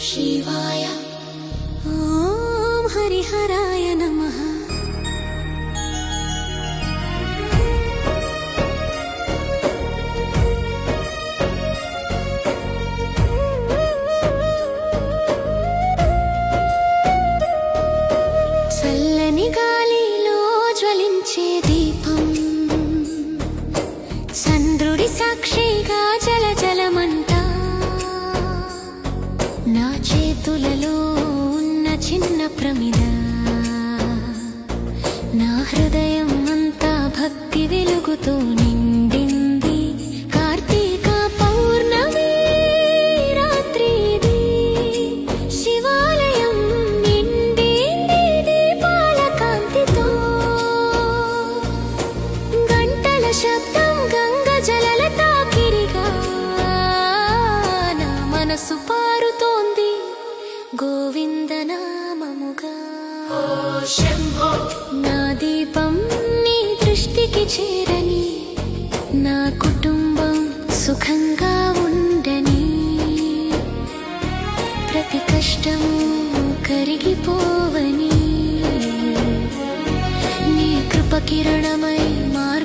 शिवाय ॐ हरिहराय नमः। చల్లని గాలిలో జ్వలించే దీపం, చంద్రుడి సాక్షిగా జలజలమంటా, నా చేతులలో ఉన్న చిన్న ప్రమిద, నా హృదయం అంతా భక్తి వెలుగుతో నిండింది. కార్తీక పౌర్ణమి రాత్రి ఇది, శివాలయం నిండింది దీపాల కాంతితో. గంటల శబ్దం గంగ జలల తాకిడిగా, నా మనసు పారుతోంది గోవింద నామముగా. నా దీపం నీ దృష్టికి చేరని, నా కుటుంబం సుఖంగా ఉండని, ప్రతి కష్టము కరిగిపోవని, నీ కృప కిరణమై మారు